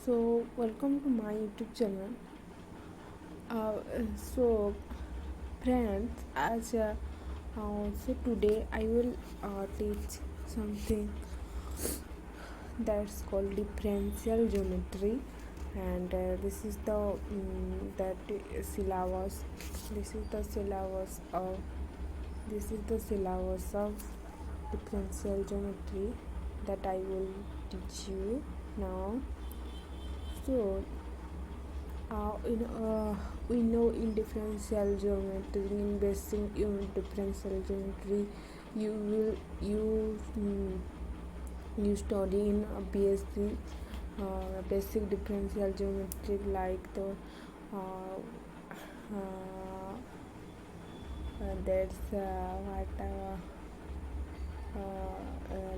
So, welcome to my YouTube channel. Uh, so, friends, so today I will teach something that's called differential geometry, and that syllabus. This is the syllabus of differential geometry that I will teach you now. So, we know in differential geometry, in basic differential geometry, you will you study in BSc basic differential geometry like the uh, uh, that's what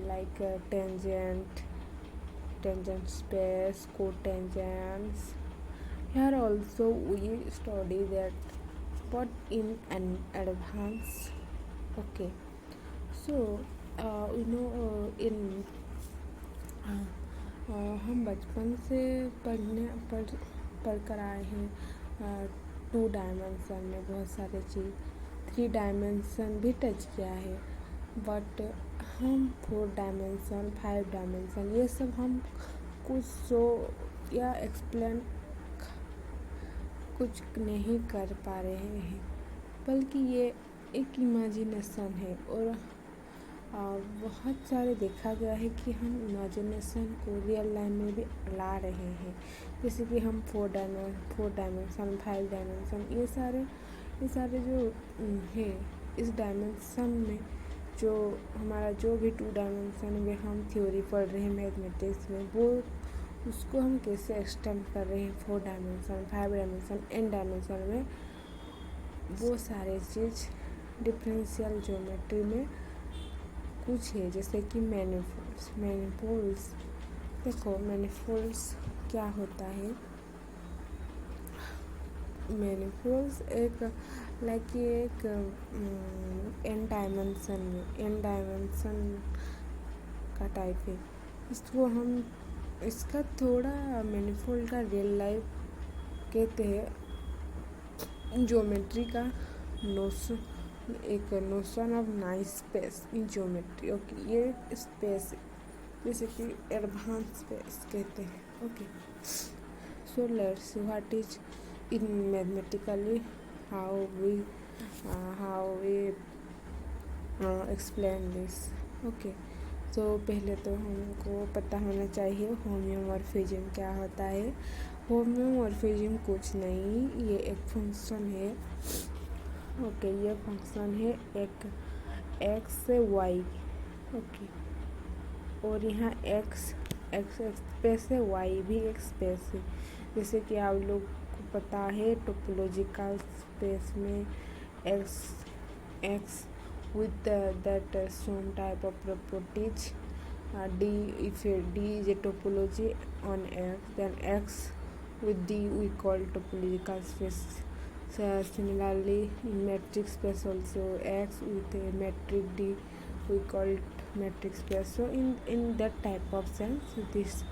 like tangent space, cotangents. Here also we study that, but in an advance. Okay, so in हम बचपन से पढ़ कर आए हैं 2 dimension में बहुत सारे चीज़, 3 डायमेंशन भी टच किया है, बट हम 4 डायमेंशन 5 डायमेंशन ये सब हम कुछ शो या एक्सप्लेन कुछ नहीं कर पा रहे हैं, बल्कि ये एक इमेजिनेशन है। और बहुत सारे देखा गया है कि हम इमेजिनेशन को रियल लाइफ में भी ला रहे हैं, जैसे कि हम 4 डायमेंशन 5 डायमेंशन ये सारे जो है इस डायमेंशन में जो हमारा जो भी 2 डायमेंशन में हम थ्योरी पढ़ रहे हैं मैथमेटिक्स में, वो उसको हम कैसे एक्सटेंड कर रहे हैं 4 डायमेंशन 5 डायमेंशन एन डायमेंशन में, वो सारे चीज़ डिफरेंशियल ज्योमेट्री में कुछ है। जैसे कि मैनिफोल्ड्स देखो, मैनिफोल्ड्स क्या होता है। मैनिफोल्ड्स एक एन डायमेंशन का टाइप है। इसका थोड़ा मैनिफोल्ड का रियल लाइफ कहते हैं ज्योमेट्री का notion of nice space in geometry. Okay, ये स्पेस जैसे कि एडवांस स्पेस कहते हैं। Okay, so let's see what is in mathematically how we explain this. Okay, तो पहले तो हमको पता होना चाहिए होम्योमॉर्फिज्म क्या होता है। होम्योमॉर्फिज्म कुछ नहीं, ये एक फंक्शन है। ओके, ये फंक्शन है एक एक्स से वाई। ओके, और यहाँ एक्स स्पेस है, वाई भी एक स्पेस है। जैसे कि आप लोग को पता है टोपोलॉजिकल स्पेस में x with that some type of properties d, if d is a topology on x, then x with d we call topological space. So similarly in metric space also x with a metric d we call metric space. So in that type of sense this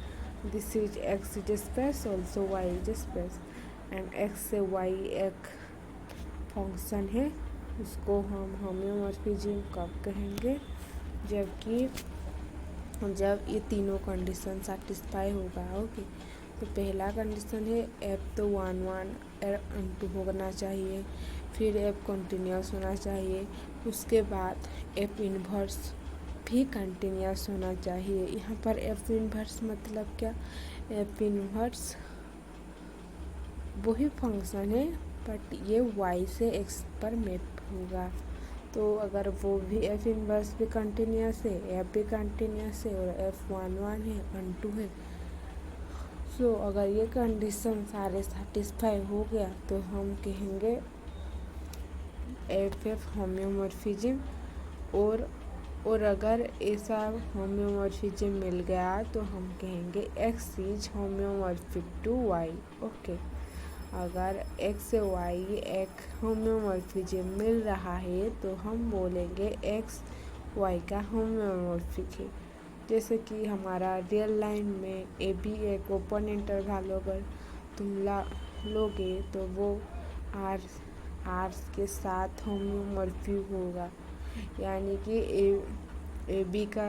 is x is a space, also y is a space, and x से y एक function है। उसको हम होम्योमॉर्फिज्म कब कहेंगे, जब ये तीनों कंडीशन सेटिस्फाई होगा। ओके, तो पहला कंडीशन है एफ तो 1 2 होना चाहिए, फिर एफ कंटिन्यूस होना चाहिए, उसके बाद एफ इन्वर्स भी कंटिन्यूस होना चाहिए। यहाँ पर एफ इन्वर्स मतलब क्या, एफ इन्वर्स वही फंक्शन है बट ये y से x पर मैप होगा। तो अगर वो भी एफ इन्वर्स भी कंटिन्यूस है, एफ भी कंटिन्यूस है, और एफ 1 है 1 2 है, सो अगर ये कंडीशन सारे सेटिस्फाई हो गया तो हम कहेंगे एफ होम्योमॉर्फिज्म। और अगर ऐसा होम्योमॉर्फिज्म मिल गया तो हम कहेंगे X is homeomorphic to Y. Okay, अगर x से y एक होम्योमॉर्फिज्म मिल रहा है तो हम बोलेंगे x y का होम्योमॉर्फिक है। जैसे कि हमारा रियल लाइन में ए बी एक ओपन इंटरवल अगर तुम लोगे तो वो आर्स के साथ होम्योमॉर्फिक होगा, यानी कि ए बी का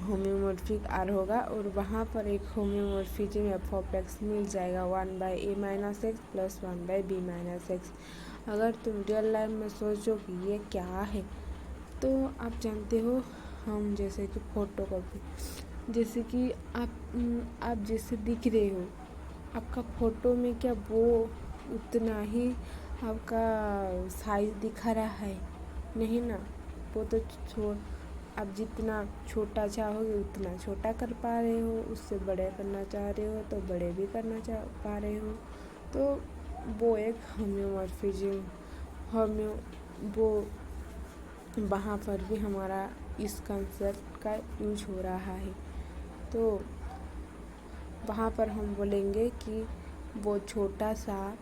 होम्योमॉर्फिक आर होगा और वहाँ पर एक होम्योमॉर्फिज्म एफ ऑफ एक्स मिल जाएगा 1/a-x प्लस 1/b-x। अगर तुम रियल लाइफ में सोचो कि ये क्या है, तो आप जानते हो हम जैसे कि फोटोकॉपी, जैसे कि आप जैसे दिख रहे हो, आपका फ़ोटो में क्या वो उतना ही आपका साइज़ दिखा रहा है? नहीं ना। वो तो आप जितना छोटा चाहोगे उतना छोटा कर पा रहे हो, उससे बड़े करना चाह रहे हो तो बड़े भी करना चाह पा रहे हो। तो वो एक होम्योमॉर्फिज्म वो वहाँ पर भी हमारा इस कंसेप्ट का यूज हो रहा है। तो वहाँ पर हम बोलेंगे कि वो छोटा सा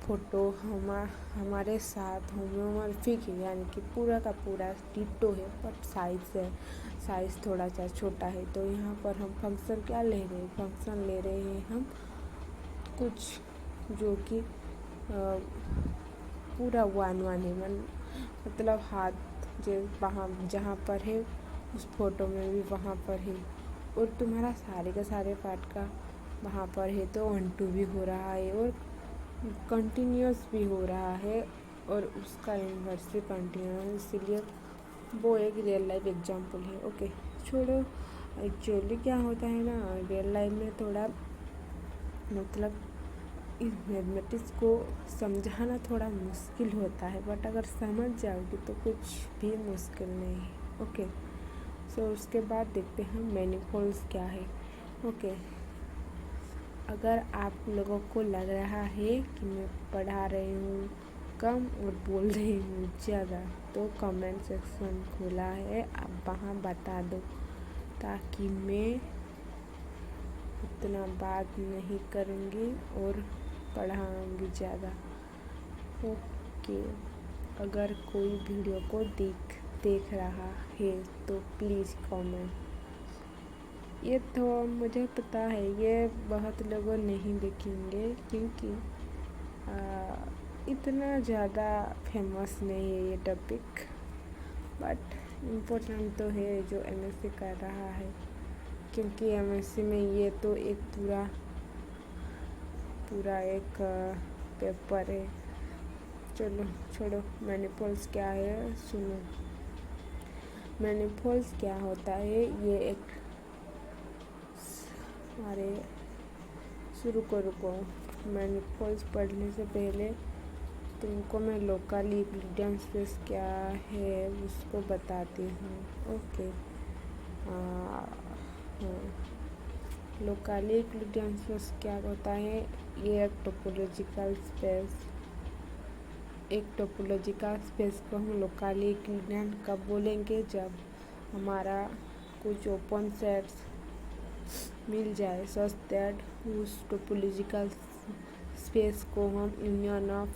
फोटो हमारे साथ होम्योमॉर्फिक है, यानी कि पूरा का पूरा डिट्टो है, बट साइज़ थोड़ा सा छोटा है। तो यहाँ पर हम फंक्शन क्या ले रहे हैं? फंक्शन ले रहे हैं हम कुछ जो कि पूरा वन है, मतलब हाथ वहाँ जहाँ पर है उस फोटो में भी वहाँ पर है, और तुम्हारा सारे का सारे पार्ट का वहाँ पर है, तो 1-2 भी हो रहा है और कंटिन्यूस भी हो रहा है और उसका इन्वर्स भी कंटिन्यूस है, इसलिए वो एक रियल लाइफ एग्जांपल है। ओके, छोड़ो। एक्चुअली क्या होता है ना, रियल लाइफ में थोड़ा मतलब इस मैथमेटिक्स को समझाना थोड़ा मुश्किल होता है, बट अगर समझ जाओगे तो कुछ भी मुश्किल नहीं है। ओके, सो उसके बाद देखते हैं मैनिफोल्ड्स क्या है। ओके, अगर आप लोगों को लग रहा है कि मैं पढ़ा रही हूँ कम और बोल रही हूँ ज़्यादा, तो कमेंट सेक्शन खुला है, आप वहाँ बता दो ताकि मैं उतना बात नहीं करूँगी और पढ़ाऊँगी ज़्यादा। ओके, अगर कोई वीडियो को देख रहा है तो प्लीज़ कमेंट। ये तो मुझे पता है ये बहुत लोगों नहीं देखेंगे क्योंकि इतना ज़्यादा फेमस नहीं है ये टॉपिक, बट इम्पोर्टेंट तो है जो एमएससी कर रहा है, क्योंकि एमएससी में ये तो एक पूरा एक पेपर है। चलो छोड़ो, मैनिफोल्ड्स क्या है सुनो। मैनिफोल्ड्स क्या होता है, ये एक रुको। मैनिफोल्ड्स पढ़ने से पहले तुमको मैं लोकल यूक्लिडियन स्पेस क्या है उसको बताती हूँ। ओके, लोकल यूक्लिडियन स्पेस क्या होता है? ये एक टोपोलॉजिकल स्पेस को हम लोकल यूक्लिडियन कब बोलेंगे? जब हमारा कुछ ओपन सेट्स मिल जाए सच दैट उस टोपोलॉजिकल स्पेस को हम यूनियन ऑफ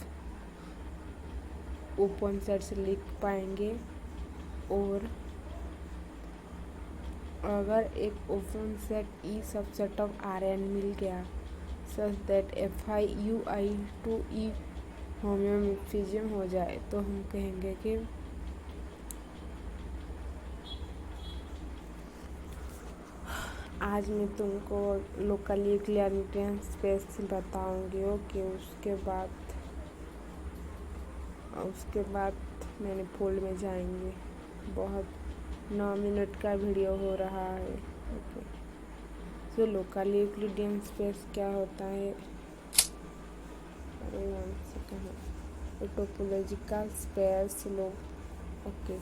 ओपन सेट्स लिख पाएंगे। और अगर एक open set E subset of Rn मिल गया सच दैट FI/UI टू ई होम्योमॉर्फिज्म हो जाए, तो हम कहेंगे कि आज मैं तुमको लोकल यूक्लिडियन स्पेस बताऊंगी। ओके, उसके बाद मैनिफोल्ड में जाएंगे। बहुत 9 मिनट का वीडियो हो रहा है। ओके, तो लोकल यूक्लिडियन स्पेस क्या होता है? अरे 1 सेकंड, टोपोलॉजिकल स्पेस ओके,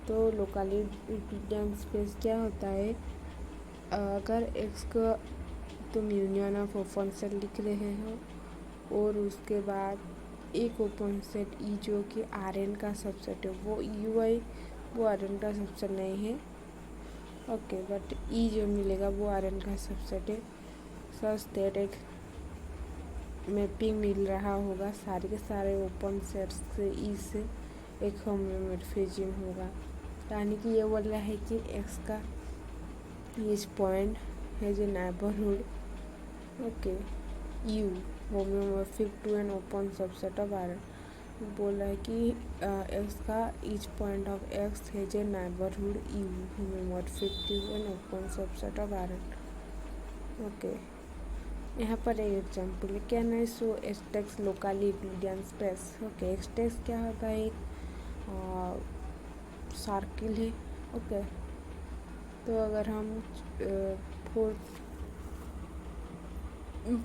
तो लोकल यूक्लिडियन स्पेस क्या होता है? अगर एक्स को तुम यूनियन ऑफ ओपन सेट लिख रहे हो और उसके बाद एक ओपन सेट ई जो कि Rn का सबसेट है, वो UI वो Rn का सबसेट नहीं है। ओके, बट ई जो मिलेगा वो Rn का सबसेट है सच दैट एक मैपिंग मिल रहा होगा सारे के सारे ओपन सेट्स से ई से एक होम्योमॉर्फिज्म होगा। यानी कि ये बोल रहा है कि एक्स का इस पॉइंट है जो neighbourhood okay U homeomorphic to an open subset of R बोल रहा है कि एक्स का ईच पॉइंट ऑफ एक्स है जो neighbourhood U homeomorphic to an open subset of R okay. यहाँ पर एक एग्जाम्पल है, कैन आई शो एक्सटेक्स लोकली यूक्लिडियन स्पेस। ओके, एक्सटेक्स क्या होता है, एक सर्किल है। ओके, तो अगर हम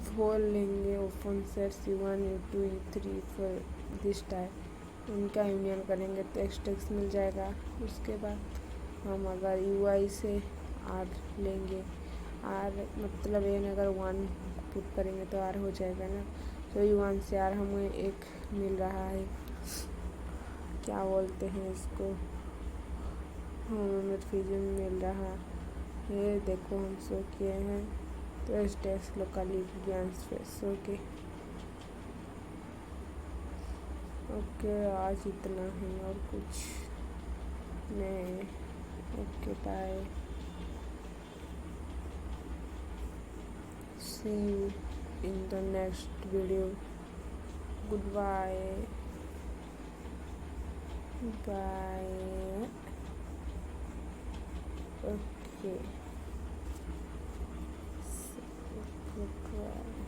फोर लेंगे open set C1 U2 U3 four this type, उनका यूनियन करेंगे तो एक्सटेक्स मिल जाएगा। उसके बाद हम अगर UI से R लेंगे, R मतलब एन अगर 1 पुट करेंगे तो R हो जाएगा ना। तो U1 से R हमें एक मिल रहा है, क्या बोलते हैं इसको, होमोमॉर्फिज्म मिल रहा है। देखो हम शो किए हैं तो एक्सटेक्स locally Euclidean space. Okay okay, आज इतना ही और कुछ नहीं। Okay bye, see you in the next video, good bye bye. Okay, good bye.